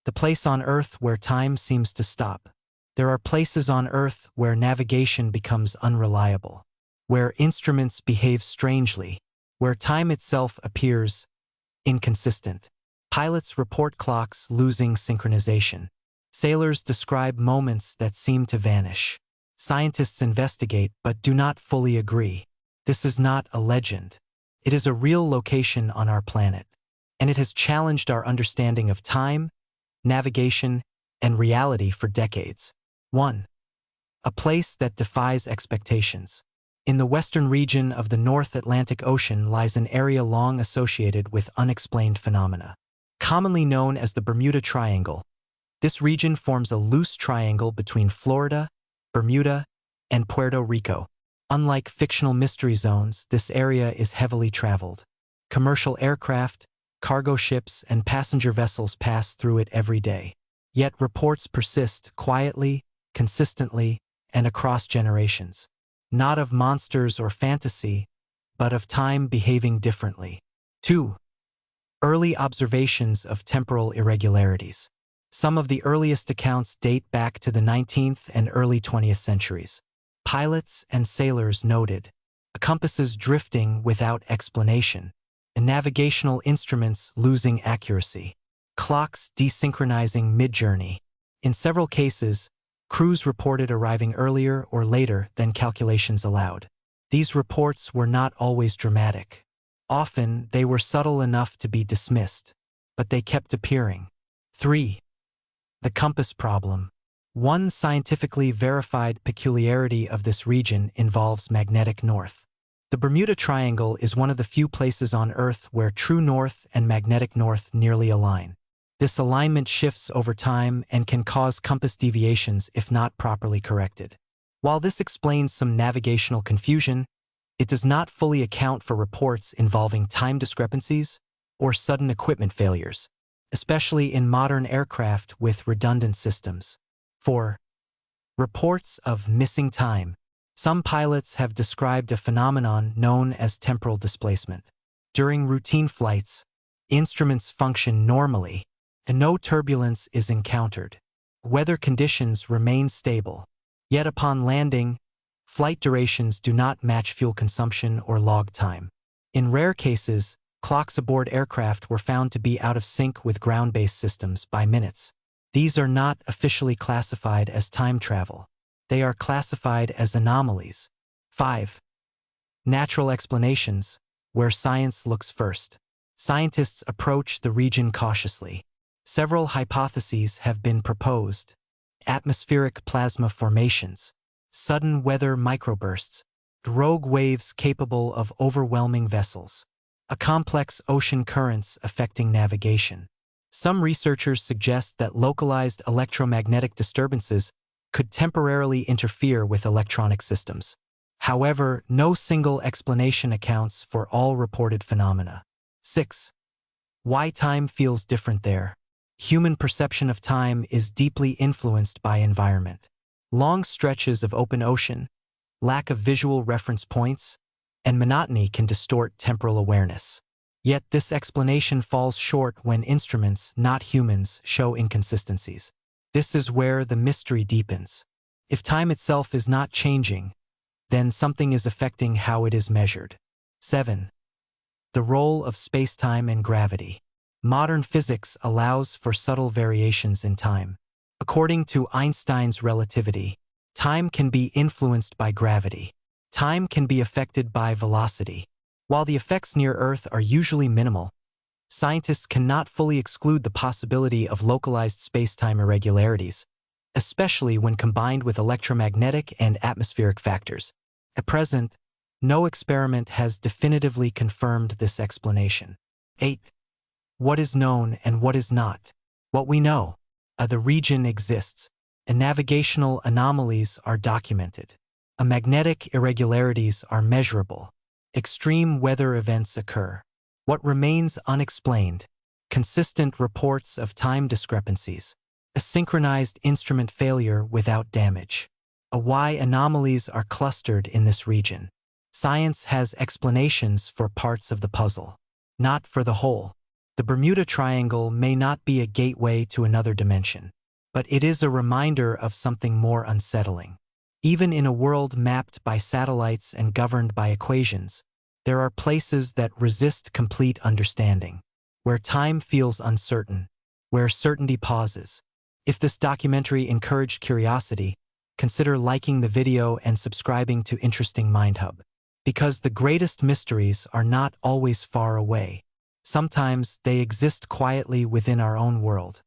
the place on Earth where time seems to stop. There are places on Earth where navigation becomes unreliable, where instruments behave strangely, where time itself appears inconsistent. Pilots report clocks losing synchronization. Sailors describe moments that seem to vanish. Scientists investigate but do not fully agree. This is not a legend. It is a real location on our planet, and it has challenged our understanding of time, navigation, and reality for decades. 1. A place that defies expectations. In the western region of the North Atlantic Ocean lies an area long associated with unexplained phenomena. Commonly known as the Bermuda Triangle, this region forms a loose triangle between Florida, Bermuda, and Puerto Rico. Unlike fictional mystery zones, this area is heavily traveled. Commercial aircraft, cargo ships, and passenger vessels pass through it every day. Yet reports persist quietly, consistently, and across generations. Not of monsters or fantasy, but of time behaving differently. 2. Early observations of temporal irregularities. Some of the earliest accounts date back to the 19th and early 20th centuries. Pilots and sailors noted compasses drifting without explanation, and navigational instruments losing accuracy, clocks desynchronizing mid-journey. In several cases, crews reported arriving earlier or later than calculations allowed. These reports were not always dramatic. Often, they were subtle enough to be dismissed, but they kept appearing. 3. The compass problem. One scientifically verified peculiarity of this region involves magnetic north. The Bermuda Triangle is one of the few places on Earth where true north and magnetic north nearly align. This alignment shifts over time and can cause compass deviations if not properly corrected. While this explains some navigational confusion, it does not fully account for reports involving time discrepancies or sudden equipment failures, especially in modern aircraft with redundant systems. 4. Reports of missing time. Some pilots have described a phenomenon known as temporal displacement. During routine flights, instruments function normally, and no turbulence is encountered. Weather conditions remain stable. Yet upon landing, flight durations do not match fuel consumption or log time. In rare cases, clocks aboard aircraft were found to be out of sync with ground-based systems by minutes. These are not officially classified as time travel. They are classified as anomalies. 5. Natural explanations, where science looks first. Scientists approach the region cautiously. Several hypotheses have been proposed: atmospheric plasma formations, sudden weather microbursts, rogue waves capable of overwhelming vessels, a complex ocean currents affecting navigation. Some researchers suggest that localized electromagnetic disturbances could temporarily interfere with electronic systems. However, no single explanation accounts for all reported phenomena. 6. Why time feels different there. Human perception of time is deeply influenced by environment. Long stretches of open ocean, lack of visual reference points, and monotony can distort temporal awareness. Yet this explanation falls short when instruments, not humans, show inconsistencies. This is where the mystery deepens. If time itself is not changing, then something is affecting how it is measured. 7. The role of space-time and gravity. Modern physics allows for subtle variations in time. According to Einstein's relativity, time can be influenced by gravity. Time can be affected by velocity. While the effects near Earth are usually minimal, scientists cannot fully exclude the possibility of localized space-time irregularities, especially when combined with electromagnetic and atmospheric factors. At present, no experiment has definitively confirmed this explanation. 8. What is known and what is not. What we know. The region exists, and navigational anomalies are documented. Magnetic irregularities are measurable. Extreme weather events occur. What remains unexplained? Consistent reports of time discrepancies. A synchronized instrument failure without damage. Why anomalies are clustered in this region. Science has explanations for parts of the puzzle, not for the whole. The Bermuda Triangle may not be a gateway to another dimension, but it is a reminder of something more unsettling. Even in a world mapped by satellites and governed by equations, there are places that resist complete understanding, where time feels uncertain, where certainty pauses. If this documentary encouraged curiosity, consider liking the video and subscribing to Interesting MindHub, because the greatest mysteries are not always far away. Sometimes they exist quietly within our own world.